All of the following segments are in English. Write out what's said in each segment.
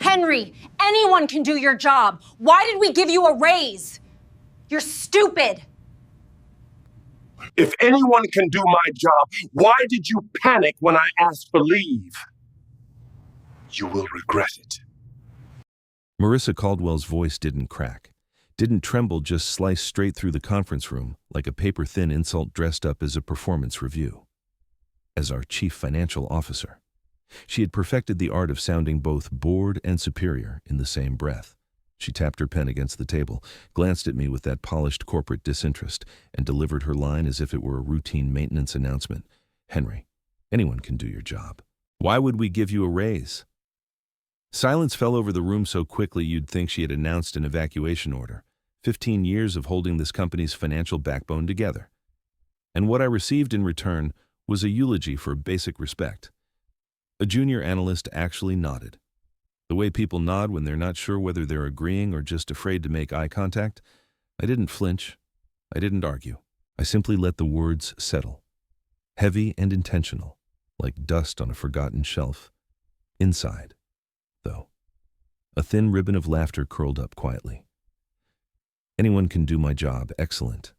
Henry, anyone can do your job. Why did we give you a raise? You're stupid. If anyone can do my job, why did you panic when I asked for leave? You will regret it. Marissa Caldwell's voice didn't crack, didn't tremble, just slice straight through the conference room like a paper-thin insult dressed up as a performance review. As our chief financial officer, she had perfected the art of sounding both bored and superior in the same breath. She tapped her pen against the table, glanced at me with that polished corporate disinterest, and delivered her line as if it were a routine maintenance announcement. Henry, anyone can do your job. Why would we give you a raise? Silence fell over the room so quickly you'd think she had announced an evacuation order. 15 years of holding this company's financial backbone together. And what I received in return was a eulogy for basic respect. A junior analyst actually nodded. The way people nod when they're not sure whether they're agreeing or just afraid to make eye contact. I didn't flinch. I didn't argue. I simply let the words settle. Heavy and intentional, like dust on a forgotten shelf. Inside, though, a thin ribbon of laughter curled up quietly. Anyone can do my job. Excellent.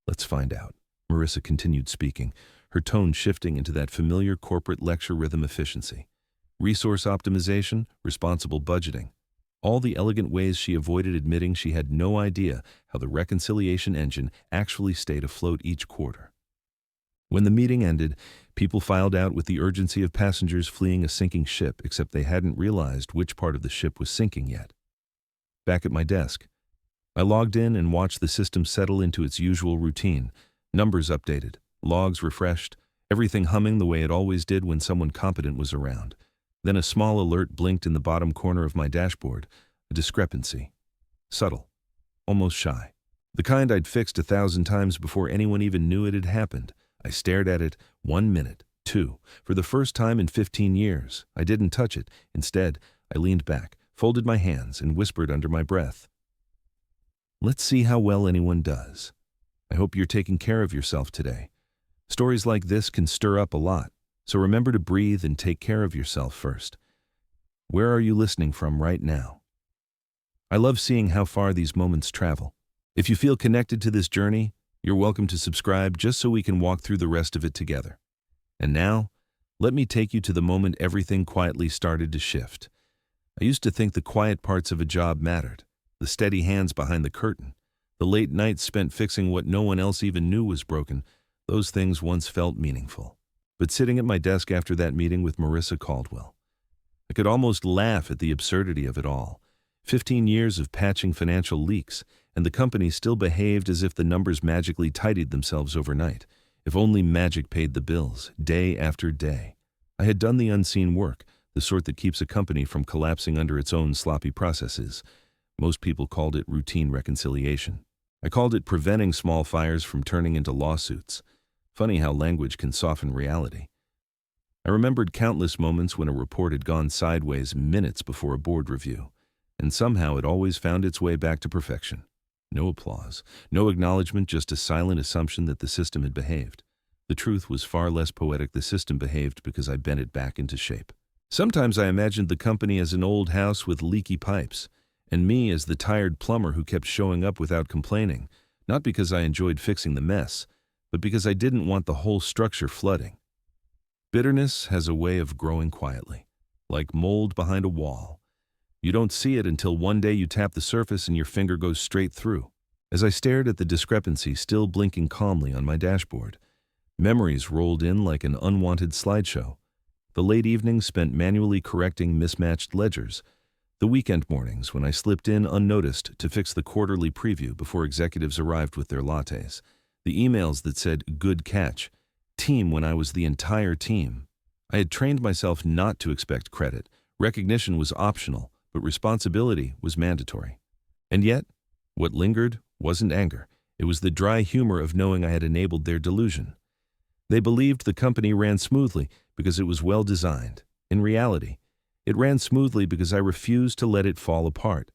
Let's find out. Marissa continued speaking, her tone shifting into that familiar corporate lecture rhythm: efficiency, resource optimization, responsible budgeting. All the elegant ways she avoided admitting she had no idea how the reconciliation engine actually stayed afloat each quarter. When the meeting ended, people filed out with the urgency of passengers fleeing a sinking ship, except they hadn't realized which part of the ship was sinking yet. Back at my desk, I logged in and watched the system settle into its usual routine. Numbers updated, logs refreshed, everything humming the way it always did when someone competent was around. Then a small alert blinked in the bottom corner of my dashboard, a discrepancy. Subtle, almost shy. The kind I'd fixed 1,000 times before anyone even knew it had happened. I stared at it. 1 minute, 2. For the first time in 15 years, I didn't touch it. Instead, I leaned back, folded my hands, and whispered under my breath, "Let's see how well anyone does. I hope you're taking care of yourself today. Stories like this can stir up a lot, so remember to breathe and take care of yourself first. Where are you listening from right now?" I love seeing how far these moments travel. If you feel connected to this journey, you're welcome to subscribe just so we can walk through the rest of it together. And now, let me take you to the moment everything quietly started to shift. I used to think the quiet parts of a job mattered, the steady hands behind the curtain, the late nights spent fixing what no one else even knew was broken. Those things once felt meaningful. But sitting at my desk after that meeting with Marissa Caldwell, I could almost laugh at the absurdity of it all. 15 years of patching financial leaks, and the company still behaved as if the numbers magically tidied themselves overnight. If only magic paid the bills, day after day. I had done the unseen work, the sort that keeps a company from collapsing under its own sloppy processes. Most people called it routine reconciliation. I called it preventing small fires from turning into lawsuits. Funny how language can soften reality. I remembered countless moments when a report had gone sideways minutes before a board review, and somehow it always found its way back to perfection. No applause, no acknowledgement, just a silent assumption that the system had behaved. The truth was far less poetic. The system behaved because I bent it back into shape. Sometimes I imagined the company as an old house with leaky pipes, and me as the tired plumber who kept showing up without complaining, not because I enjoyed fixing the mess, but because I didn't want the whole structure flooding. Bitterness has a way of growing quietly, like mold behind a wall. You don't see it until one day you tap the surface and your finger goes straight through. As I stared at the discrepancy still blinking calmly on my dashboard, memories rolled in like an unwanted slideshow. The late evenings spent manually correcting mismatched ledgers, the weekend mornings when I slipped in unnoticed to fix the quarterly preview before executives arrived with their lattes, the emails that said "good catch," team when I was the entire team. I had trained myself not to expect credit. Recognition was optional, but responsibility was mandatory. And yet, what lingered wasn't anger. It was the dry humor of knowing I had enabled their delusion. They believed the company ran smoothly because it was well designed. In reality, it ran smoothly because I refused to let it fall apart.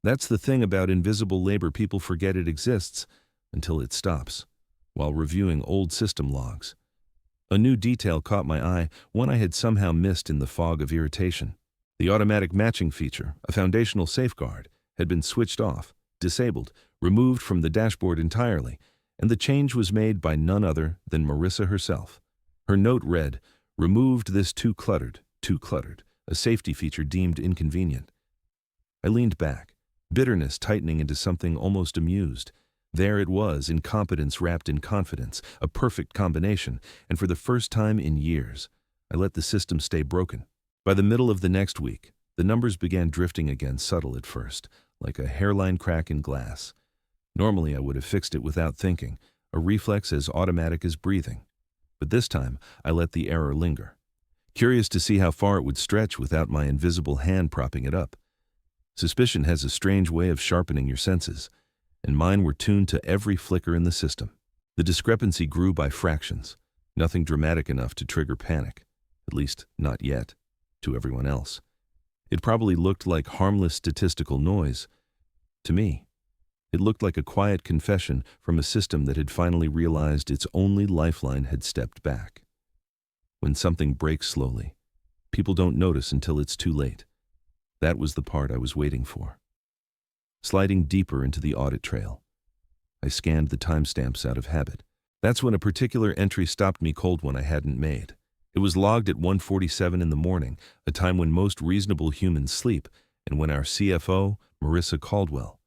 That's the thing about invisible labor: people forget it exists until it stops. While reviewing old system logs, a new detail caught my eye, one I had somehow missed in the fog of irritation. The automatic matching feature, a foundational safeguard, had been switched off, disabled, removed from the dashboard entirely, and the change was made by none other than Marissa herself. Her note read, "Removed this too cluttered, a safety feature deemed inconvenient." I leaned back, bitterness tightening into something almost amused. There it was, incompetence wrapped in confidence, a perfect combination, and for the first time in years, I let the system stay broken. By the middle of the next week, the numbers began drifting again, subtle at first, like a hairline crack in glass. Normally, I would have fixed it without thinking, a reflex as automatic as breathing. But this time, I let the error linger, curious to see how far it would stretch without my invisible hand propping it up. Suspicion has a strange way of sharpening your senses, and mine were tuned to every flicker in the system. The discrepancy grew by fractions, nothing dramatic enough to trigger panic, at least not yet, to everyone else. It probably looked like harmless statistical noise. To me, it looked like a quiet confession from a system that had finally realized its only lifeline had stepped back. When something breaks slowly, people don't notice until it's too late. That was the part I was waiting for. Sliding deeper into the audit trail, I scanned the timestamps out of habit. That's when a particular entry stopped me cold one I hadn't made. It was logged at 1:47 in the morning, a time when most reasonable humans sleep, and when our CFO, Marissa Caldwell,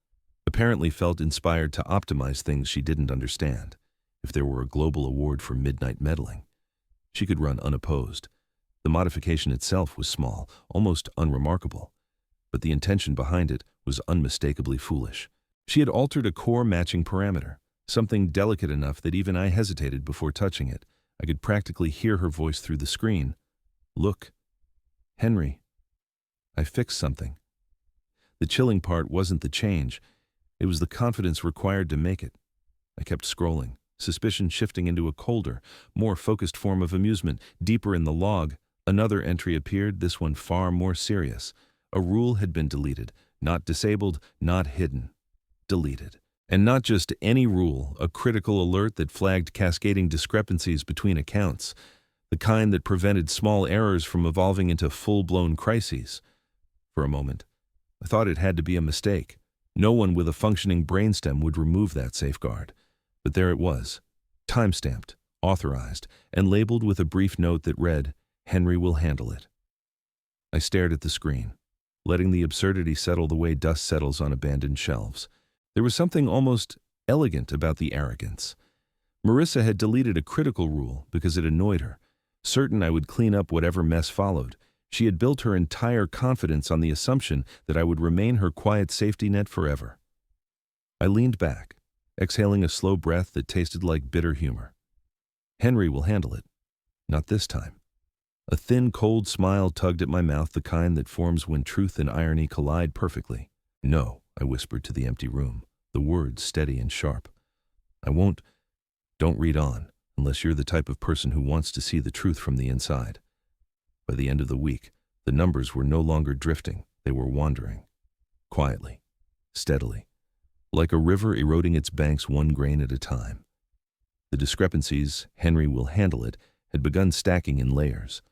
apparently felt inspired to optimize things she didn't understand. If there were a global award for midnight meddling, she could run unopposed. The modification itself was small, almost unremarkable, but the intention behind it was unmistakably foolish. She had altered a core matching parameter, something delicate enough that even I hesitated before touching it. I could practically hear her voice through the screen. "Look, Henry, I fixed something." The chilling part wasn't the change, it was the confidence required to make it. I kept scrolling, suspicion shifting into a colder, more focused form of amusement. Deeper in the log, another entry appeared, this one far more serious. A rule had been deleted, not disabled, not hidden. Deleted. And not just any rule, a critical alert that flagged cascading discrepancies between accounts, the kind that prevented small errors from evolving into full-blown crises. For a moment, I thought it had to be a mistake. No one with a functioning brainstem would remove that safeguard. But there it was, time-stamped, authorized, and labeled with a brief note that read, "Henry will handle it." I stared at the screen, letting the absurdity settle the way dust settles on abandoned shelves. There was something almost elegant about the arrogance. Marissa had deleted a critical rule because it annoyed her, certain I would clean up whatever mess followed. She had built her entire confidence on the assumption that I would remain her quiet safety net forever. I leaned back, exhaling a slow breath that tasted like bitter humor. Henry will handle it. Not this time. A thin, cold smile tugged at my mouth, the kind that forms when truth and irony collide perfectly. "No," I whispered to the empty room, the words steady and sharp. "I won't. Don't read on, unless you're the type of person who wants to see the truth from the inside." By the end of the week, the numbers were no longer drifting, they were wandering. Quietly, steadily, like a river eroding its banks one grain at a time. The discrepancies, "Henry will handle it," had begun stacking in layers,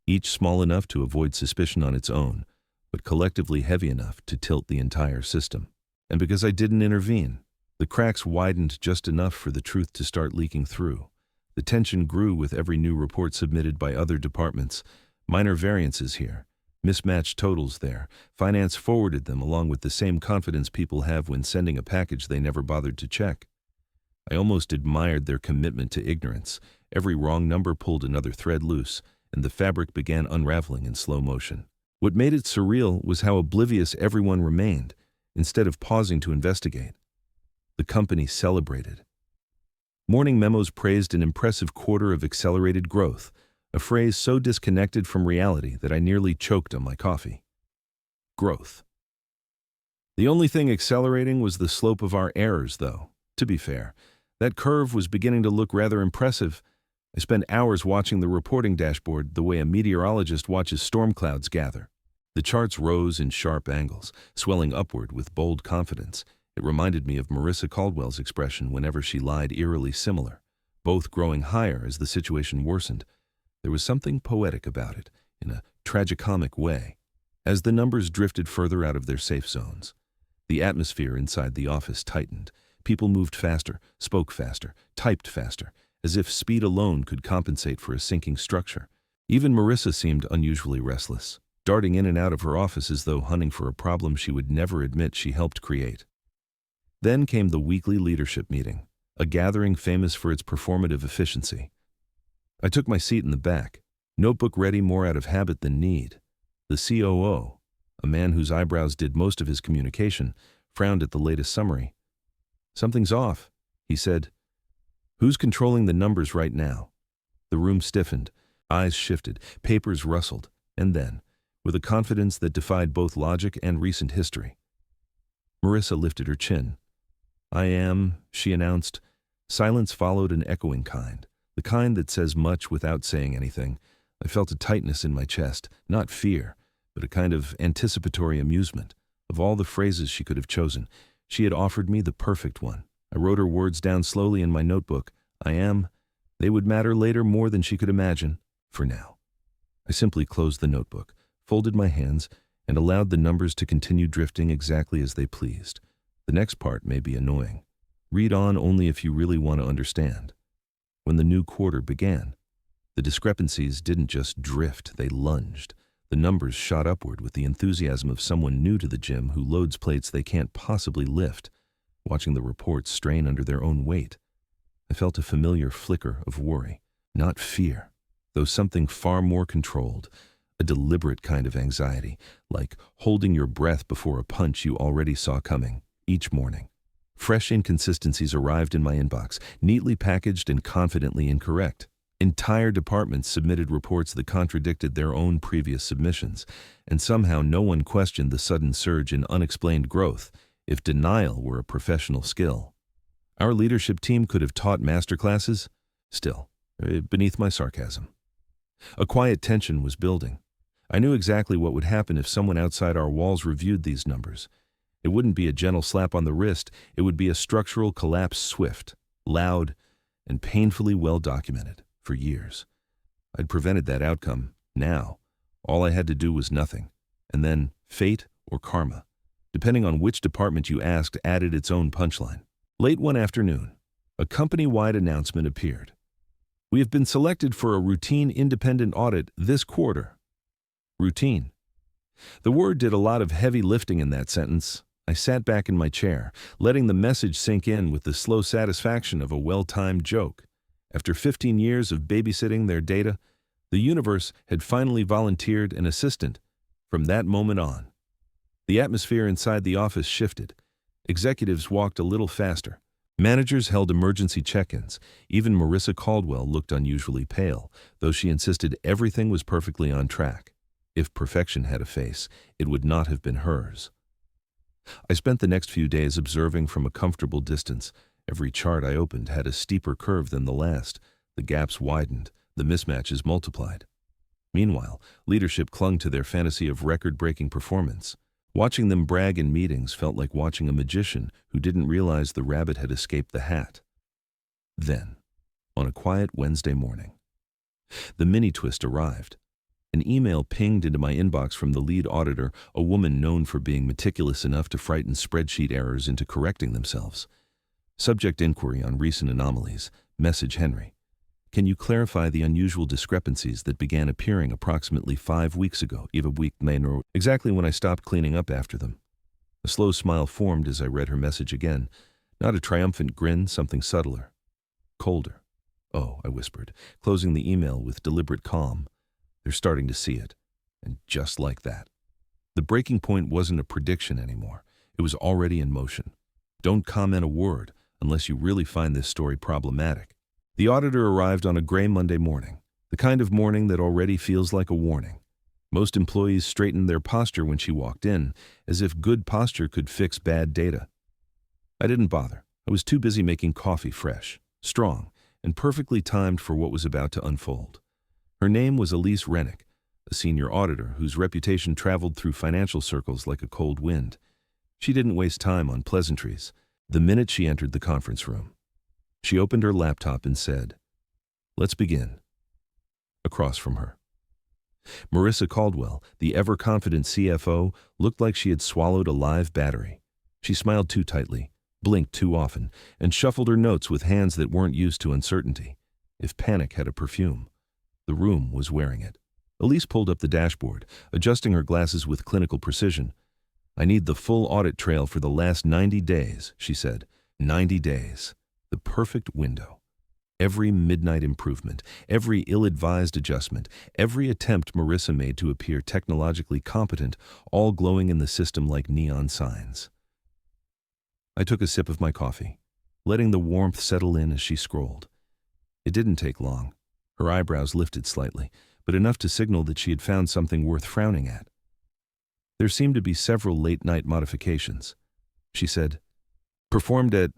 each small enough to avoid suspicion on its own, but collectively heavy enough to tilt the entire system. And because I didn't intervene, the cracks widened just enough for the truth to start leaking through. The tension grew with every new report submitted by other departments. Minor variances here, mismatched totals there. Finance forwarded them along with the same confidence people have when sending a package they never bothered to check. I almost admired their commitment to ignorance. Every wrong number pulled another thread loose, and the fabric began unraveling in slow motion. What made it surreal was how oblivious everyone remained, instead of pausing to investigate. The company celebrated. Morning memos praised an impressive quarter of accelerated growth, a phrase so disconnected from reality that I nearly choked on my coffee. Growth. The only thing accelerating was the slope of our errors, though. To be fair, that curve was beginning to look rather impressive. I spent hours watching the reporting dashboard the way a meteorologist watches storm clouds gather. The charts rose in sharp angles, swelling upward with bold confidence. It reminded me of Marissa Caldwell's expression whenever she lied, eerily similar, both growing higher as the situation worsened. There was something poetic about it, in a tragicomic way. As the numbers drifted further out of their safe zones, the atmosphere inside the office tightened. People moved faster, spoke faster, typed faster, as if speed alone could compensate for a sinking structure. Even Marissa seemed unusually restless, darting in and out of her office as though hunting for a problem she would never admit she helped create. Then came the weekly leadership meeting, a gathering famous for its performative efficiency. I took my seat in the back, notebook ready more out of habit than need. The COO, a man whose eyebrows did most of his communication, frowned at the latest summary. "Something's off," he said. "Who's controlling the numbers right now?" The room stiffened, eyes shifted, papers rustled, and then, with a confidence that defied both logic and recent history, Marissa lifted her chin. "I am," she announced. Silence followed an echoing kind, the kind that says much without saying anything. I felt a tightness in my chest, not fear, but a kind of anticipatory amusement. Of all the phrases she could have chosen, she had offered me the perfect one. I wrote her words down slowly in my notebook. "I am." They would matter later more than she could imagine. For now. I simply closed the notebook, folded my hands, and allowed the numbers to continue drifting exactly as they pleased. The next part may be annoying. Read on only if you really want to understand. When the new quarter began, the discrepancies didn't just drift, they lunged. The numbers shot upward with the enthusiasm of someone new to the gym who loads plates they can't possibly lift, watching the reports strain under their own weight. I felt a familiar flicker of worry, not fear, though something far more controlled, a deliberate kind of anxiety, like holding your breath before a punch you already saw coming. Each morning, fresh inconsistencies arrived in my inbox, neatly packaged and confidently incorrect. Entire departments submitted reports that contradicted their own previous submissions, and somehow no one questioned the sudden surge in unexplained growth, if denial were a professional skill. Our leadership team could have taught masterclasses, still, beneath my sarcasm. A quiet tension was building. I knew exactly what would happen if someone outside our walls reviewed these numbers. It wouldn't be a gentle slap on the wrist, it would be a structural collapse, swift, loud, and painfully well documented for years. I'd prevented that outcome. Now, all I had to do was nothing. And then fate or karma, depending on which department you asked, added its own punchline. Late one afternoon, a company-wide announcement appeared. "We have been selected for a routine independent audit this quarter." Routine. The word did a lot of heavy lifting in that sentence. I sat back in my chair, letting the message sink in with the slow satisfaction of a well-timed joke. After 15 years of babysitting their data, the universe had finally volunteered an assistant. From that moment on, the atmosphere inside the office shifted. Executives walked a little faster. Managers held emergency check-ins. Even Marissa Caldwell looked unusually pale, though she insisted everything was perfectly on track. If perfection had a face, it would not have been hers. I spent the next few days observing from a comfortable distance. Every chart I opened had a steeper curve than the last. The gaps widened, the mismatches multiplied. Meanwhile, leadership clung to their fantasy of record-breaking performance. Watching them brag in meetings felt like watching a magician who didn't realize the rabbit had escaped the hat. Then, on a quiet Wednesday morning, the mini-twist arrived. An email pinged into my inbox from the lead auditor, a woman known for being meticulous enough to frighten spreadsheet errors into correcting themselves. Subject: inquiry on recent anomalies. Message: Henry. Can you clarify the unusual discrepancies that began appearing approximately 5 weeks ago, exactly when I stopped cleaning up after them? A slow smile formed as I read her message again. Not a triumphant grin, something subtler. Colder. "Oh," I whispered, closing the email with deliberate calm. "They're starting to see it." And just like that. The breaking point wasn't a prediction anymore. It was already in motion. Don't comment a word unless you really find this story problematic. The auditor arrived on a gray Monday morning, the kind of morning that already feels like a warning. Most employees straightened their posture when she walked in, as if good posture could fix bad data. I didn't bother. I was too busy making coffee fresh, strong, and perfectly timed for what was about to unfold. Her name was Elise Rennick, a senior auditor whose reputation traveled through financial circles like a cold wind. She didn't waste time on pleasantries. The minute she entered the conference room, she opened her laptop and said, "Let's begin." Across from her, Marissa Caldwell, the ever-confident CFO, looked like she had swallowed a live battery. She smiled too tightly, blinked too often, and shuffled her notes with hands that weren't used to uncertainty. If panic had a perfume, the room was wearing it. Elise pulled up the dashboard, adjusting her glasses with clinical precision. "I need the full audit trail for the last 90 days, she said. 90 days. The perfect window. Every midnight improvement, every ill-advised adjustment, every attempt Marissa made to appear technologically competent, all glowing in the system like neon signs." I took a sip of my coffee, letting the warmth settle in as she scrolled. It didn't take long. Her eyebrows lifted slightly, but enough to signal that she had found something worth frowning at. There seemed to be several late-night modifications. She said, "Performed at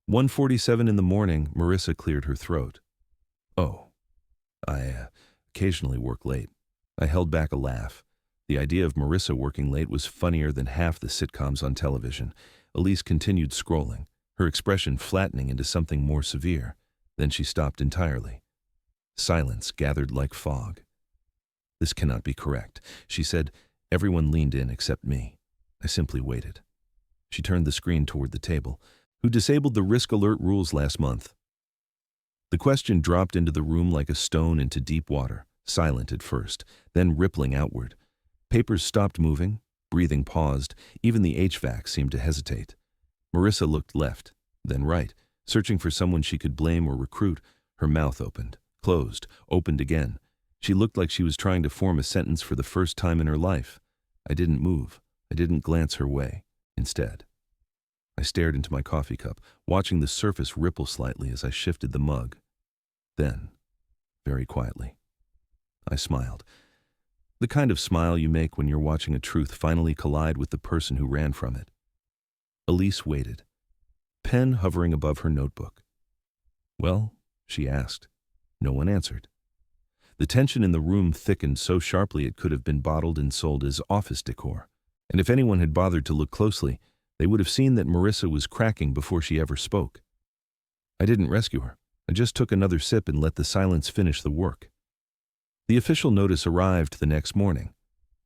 1:47 in the morning." Marissa cleared her throat. "Oh, I occasionally work late." I held back a laugh. The idea of Marissa working late was funnier than half the sitcoms on television. Elise continued scrolling, her expression flattening into something more severe. Then she stopped entirely. Silence gathered like fog. "This cannot be correct," she said. Everyone leaned in except me. I simply waited. She turned the screen toward the table. "Who disabled the risk alert rules last month?" The question dropped into the room like a stone into deep water, silent at first, then rippling outward. Papers stopped moving, breathing paused, even the HVAC seemed to hesitate. Marissa looked left, then right, searching for someone she could blame or recruit. Her mouth opened, closed, opened again. She looked like she was trying to form a sentence for the first time in her life. I didn't move. I didn't glance her way. Instead, I stared into my coffee cup, watching the surface ripple slightly as I shifted the mug. Then, very quietly, I smiled. The kind of smile you make when you're watching a truth finally collide with the person who ran from it. Elise waited, pen hovering above her notebook. "Well?" she asked. No one answered. The tension in the room thickened so sharply it could have been bottled and sold as office decor. And if anyone had bothered to look closely, they would have seen that Marissa was cracking before she ever spoke. I didn't rescue her. I just took another sip and let the silence finish the work. The official notice arrived the next morning,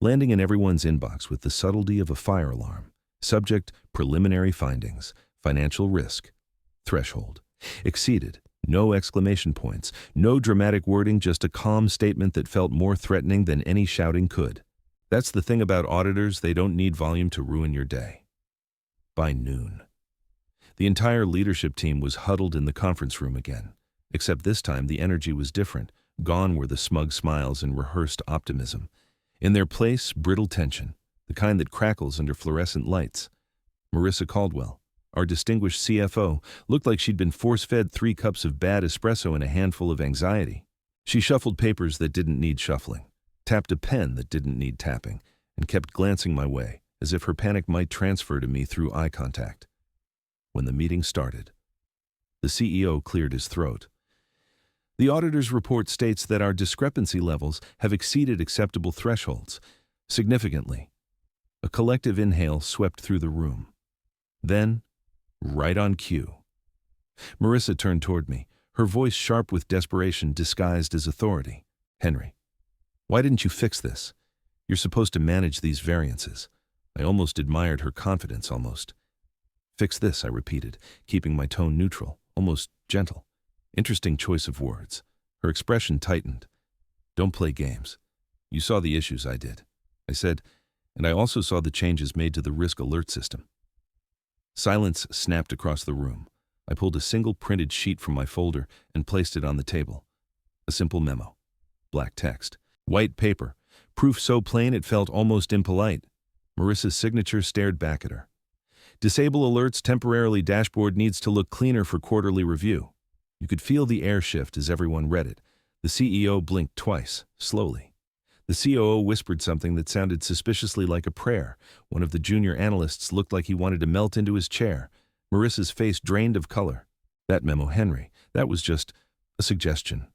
landing in everyone's inbox with the subtlety of a fire alarm. Subject: preliminary findings, financial risk, threshold, exceeded. No exclamation points, no dramatic wording, just a calm statement that felt more threatening than any shouting could. That's the thing about auditors, they don't need volume to ruin your day. By noon, the entire leadership team was huddled in the conference room again, except this time the energy was different. Gone were the smug smiles and rehearsed optimism. In their place, brittle tension, the kind that crackles under fluorescent lights. Marissa Caldwell, our distinguished CFO, looked like she'd been force-fed 3 cups of bad espresso and a handful of anxiety. She shuffled papers that didn't need shuffling, tapped a pen that didn't need tapping, and kept glancing my way, as if her panic might transfer to me through eye contact. When the meeting started, the CEO cleared his throat. "The auditor's report states that our discrepancy levels have exceeded acceptable thresholds, significantly." A collective inhale swept through the room. Then, right on cue, Marissa turned toward me, her voice sharp with desperation disguised as authority. "Henry, why didn't you fix this? You're supposed to manage these variances." I almost admired her confidence, almost. "Fix this," I repeated, keeping my tone neutral, almost gentle. Interesting choice of words. Her expression tightened. "Don't play games. You saw the issues I did," I said, "and I also saw the changes made to the risk alert system." Silence snapped across the room. I pulled a single printed sheet from my folder and placed it on the table. A simple memo. Black text. White paper. Proof so plain it felt almost impolite. Marissa's signature stared back at her. "Disable alerts temporarily. Dashboard needs to look cleaner for quarterly review." You could feel the air shift as everyone read it. The CEO blinked twice, slowly. The COO whispered something that sounded suspiciously like a prayer. One of the junior analysts looked like he wanted to melt into his chair. Marissa's face drained of color. "That memo, Henry, that was just a suggestion."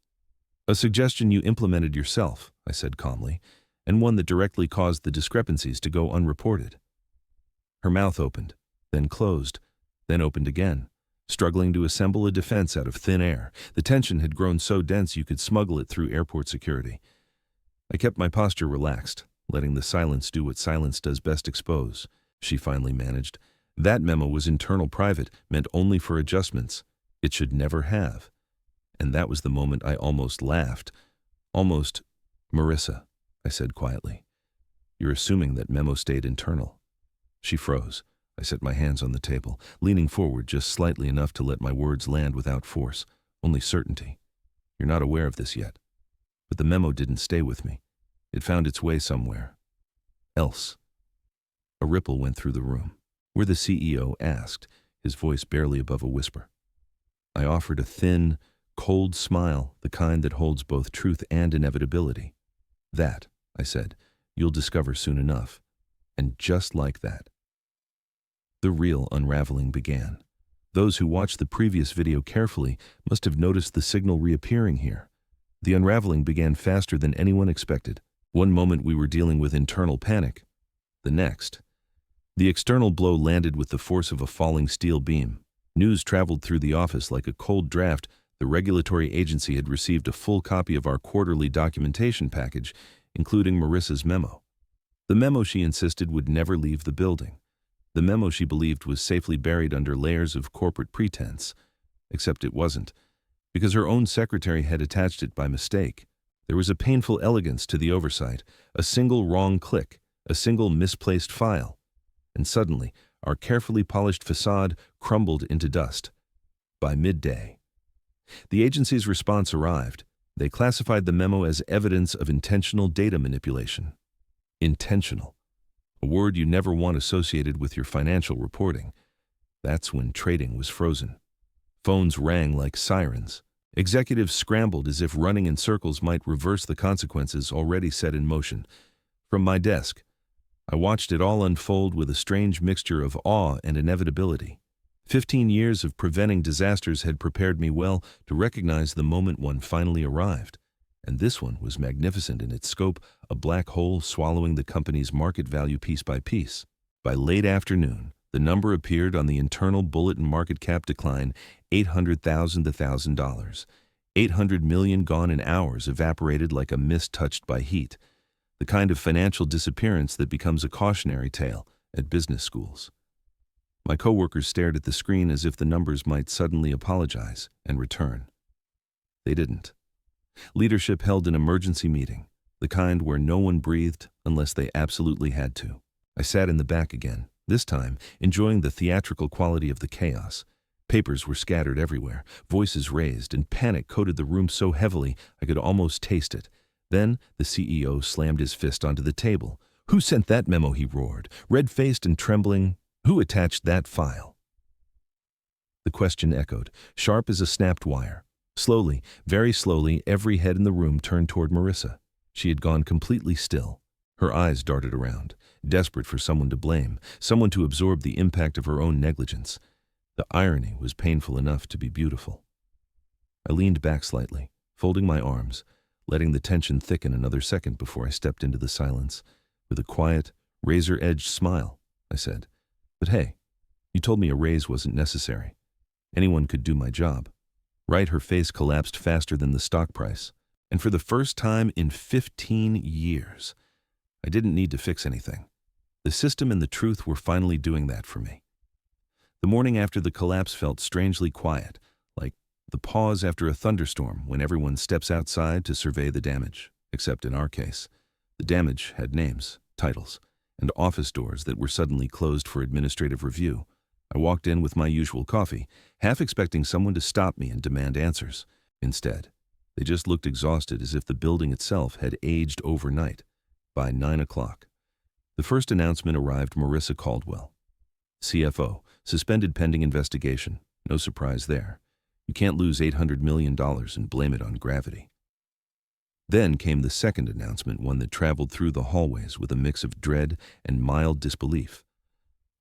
"A suggestion you implemented yourself," I said calmly, "and one that directly caused the discrepancies to go unreported." Her mouth opened, then closed, then opened again, struggling to assemble a defense out of thin air. The tension had grown so dense you could smuggle it through airport security. I kept my posture relaxed, letting the silence do what silence does best: expose. She finally managed. That memo was internal, private, meant only for adjustments. It should never have. And that was the moment I almost laughed. Almost. Marissa, I said quietly, you're assuming that memo stayed internal. She froze. I set my hands on the table, leaning forward just slightly enough to let my words land without force, only certainty. You're not aware of this yet. But the memo didn't stay with me. It found its way somewhere else. A ripple went through the room. Where the CEO asked, his voice barely above a whisper. I offered a thin, cold smile, the kind that holds both truth and inevitability. That, I said, you'll discover soon enough. And just like that, the real unraveling began. Those who watched the previous video carefully must have noticed the signal reappearing here. The unraveling began faster than anyone expected. One moment we were dealing with internal panic. The next, the external blow landed with the force of a falling steel beam. News traveled through the office like a cold draft. The regulatory agency had received a full copy of our quarterly documentation package, including Marissa's memo. The memo she insisted would never leave the building. The memo she believed was safely buried under layers of corporate pretense. Except it wasn't, because her own secretary had attached it by mistake. There was a painful elegance to the oversight, a single wrong click, a single misplaced file. And suddenly, our carefully polished facade crumbled into dust. By midday, the agency's response arrived. They classified the memo as evidence of intentional data manipulation. Intentional. A word you never want associated with your financial reporting. That's when trading was frozen. Phones rang like sirens. Executives scrambled as if running in circles might reverse the consequences already set in motion. From my desk, I watched it all unfold with a strange mixture of awe and inevitability. 15 years of preventing disasters had prepared me well to recognize the moment one finally arrived. And this one was magnificent in its scope, a black hole swallowing the company's market value piece by piece. By late afternoon, the number appeared on the internal bulletin: market cap decline, $800,000 to $1,000. 800 million gone in hours, evaporated like a mist touched by heat. The kind of financial disappearance that becomes a cautionary tale at business schools. My coworkers stared at the screen as if the numbers might suddenly apologize and return. They didn't. Leadership held an emergency meeting, the kind where no one breathed unless they absolutely had to. I sat in the back again, this time enjoying the theatrical quality of the chaos. Papers were scattered everywhere, voices raised, and panic coated the room so heavily I could almost taste it. Then the CEO slammed his fist onto the table. "Who sent that memo?" he roared, red-faced and trembling. "Who attached that file?" The question echoed, sharp as a snapped wire. Slowly, very slowly, every head in the room turned toward Marissa. She had gone completely still. Her eyes darted around, desperate for someone to blame, someone to absorb the impact of her own negligence. The irony was painful enough to be beautiful. I leaned back slightly, folding my arms, letting the tension thicken another second before I stepped into the silence. With a quiet, razor-edged smile, I said, "But hey, you told me a raise wasn't necessary. Anyone could do my job." Right, her face collapsed faster than the stock price. And for the first time in 15 years, I didn't need to fix anything. The system and the truth were finally doing that for me. The morning after the collapse felt strangely quiet, like the pause after a thunderstorm when everyone steps outside to survey the damage. Except in our case, the damage had names, titles, and office doors that were suddenly closed for administrative review. I walked in with my usual coffee, half expecting someone to stop me and demand answers. Instead, they just looked exhausted, as if the building itself had aged overnight. By 9 o'clock, the first announcement arrived: Marissa Caldwell, CFO, suspended pending investigation. No surprise there. You can't lose $800 million and blame it on gravity. Then came the second announcement, one that traveled through the hallways with a mix of dread and mild disbelief.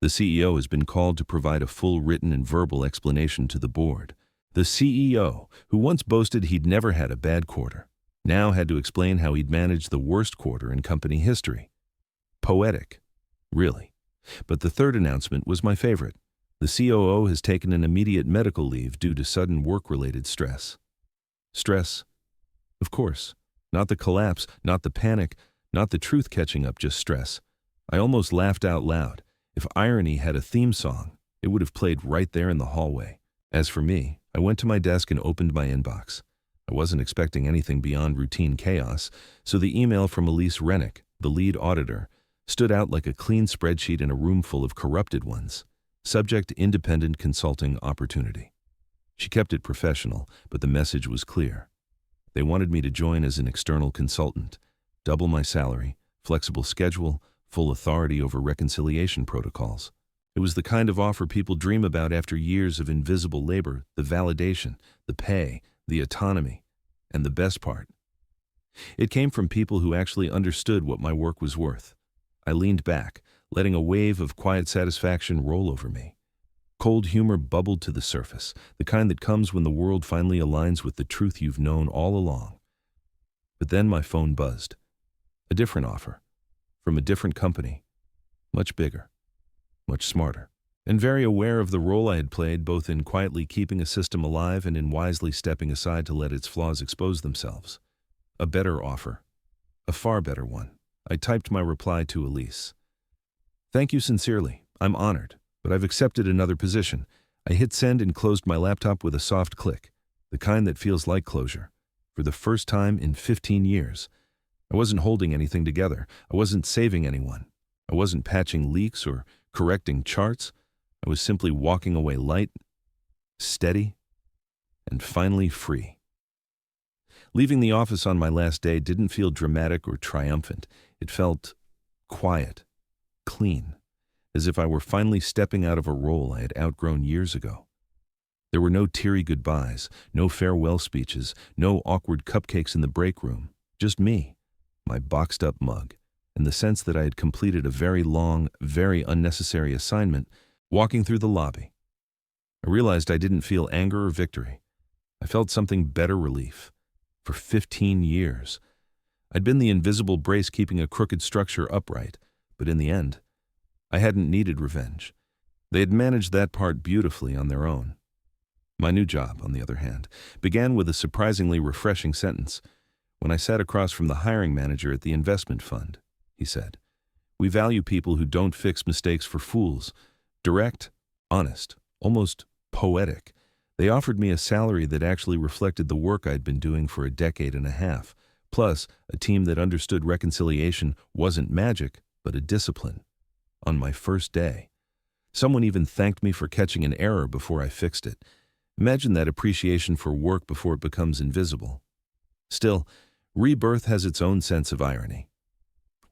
The CEO has been called to provide a full written and verbal explanation to the board. The CEO, who once boasted he'd never had a bad quarter, now had to explain how he'd managed the worst quarter in company history. Poetic, really. But the third announcement was my favorite. The COO has taken an immediate medical leave due to sudden work-related stress. Stress, of course. Not the collapse, not the panic, not the truth catching up, just stress. I almost laughed out loud. If irony had a theme song, it would have played right there in the hallway. As for me, I went to my desk and opened my inbox. I wasn't expecting anything beyond routine chaos, so the email from Elise Rennick, the lead auditor, stood out like a clean spreadsheet in a room full of corrupted ones. Subject: independent consulting opportunity. She kept it professional, but the message was clear. They wanted me to join as an external consultant, double my salary, flexible schedule, full authority over reconciliation protocols. It was the kind of offer people dream about after years of invisible labor, the validation, the pay, the autonomy, and the best part. It came from people who actually understood what my work was worth. I leaned back, letting a wave of quiet satisfaction roll over me. Cold humor bubbled to the surface, the kind that comes when the world finally aligns with the truth you've known all along. But then my phone buzzed. A different offer, from a different company, much bigger, much smarter, and very aware of the role I had played both in quietly keeping a system alive and in wisely stepping aside to let its flaws expose themselves. A better offer, a far better one. I typed my reply to Elise. Thank you sincerely. I'm honored, but I've accepted another position. I hit send and closed my laptop with a soft click, the kind that feels like closure. For the first time in 15 years, I wasn't holding anything together. I wasn't saving anyone. I wasn't patching leaks or correcting charts. I was simply walking away light, steady, and finally free. Leaving the office on my last day didn't feel dramatic or triumphant. It felt quiet, clean, as if I were finally stepping out of a role I had outgrown years ago. There were no teary goodbyes, no farewell speeches, no awkward cupcakes in the break room, just me, my boxed-up mug, and the sense that I had completed a very long, very unnecessary assignment walking through the lobby. I realized I didn't feel anger or victory. I felt something better: relief. For 15 years, I'd been the invisible brace keeping a crooked structure upright, but in the end, I hadn't needed revenge. They had managed that part beautifully on their own. My new job, on the other hand, began with a surprisingly refreshing sentence. When I sat across from the hiring manager at the investment fund, he said, "We value people who don't fix mistakes for fools." Direct, honest, almost poetic. They offered me a salary that actually reflected the work I'd been doing for a decade and a half, plus a team that understood reconciliation wasn't magic, but a discipline. On my first day, someone even thanked me for catching an error before I fixed it. Imagine that appreciation for work before it becomes invisible. Still, rebirth has its own sense of irony.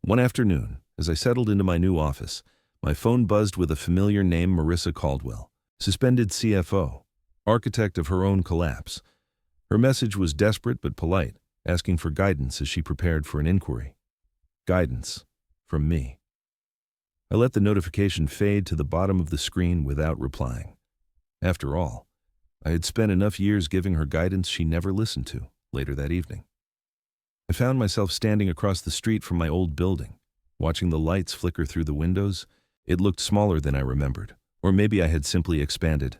One afternoon, as I settled into my new office, my phone buzzed with a familiar name: Marissa Caldwell, suspended CFO, architect of her own collapse. Her message was desperate but polite, asking for guidance as she prepared for an inquiry. Guidance from me. I let the notification fade to the bottom of the screen without replying. After all, I had spent enough years giving her guidance she never listened to. Later that evening, I found myself standing across the street from my old building, watching the lights flicker through the windows. It looked smaller than I remembered, or maybe I had simply expanded.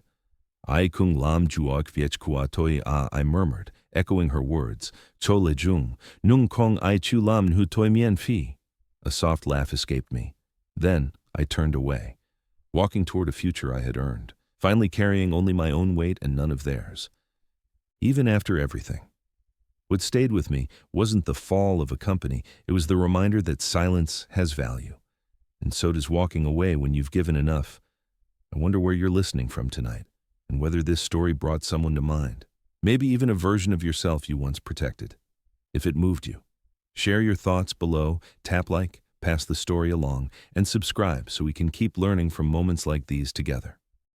"Ai kung lam juok viech kuatoi a," I murmured, echoing her words. "Cho le jung, nung kong ai chu lam hu toi mien fi." A soft laugh escaped me. Then I turned away, walking toward a future I had earned, finally carrying only my own weight and none of theirs. Even after everything, what stayed with me wasn't the fall of a company, it was the reminder that silence has value. And so does walking away when you've given enough. I wonder where you're listening from tonight, and whether this story brought someone to mind. Maybe even a version of yourself you once protected. If it moved you, share your thoughts below, tap like, pass the story along, and subscribe so we can keep learning from moments like these together.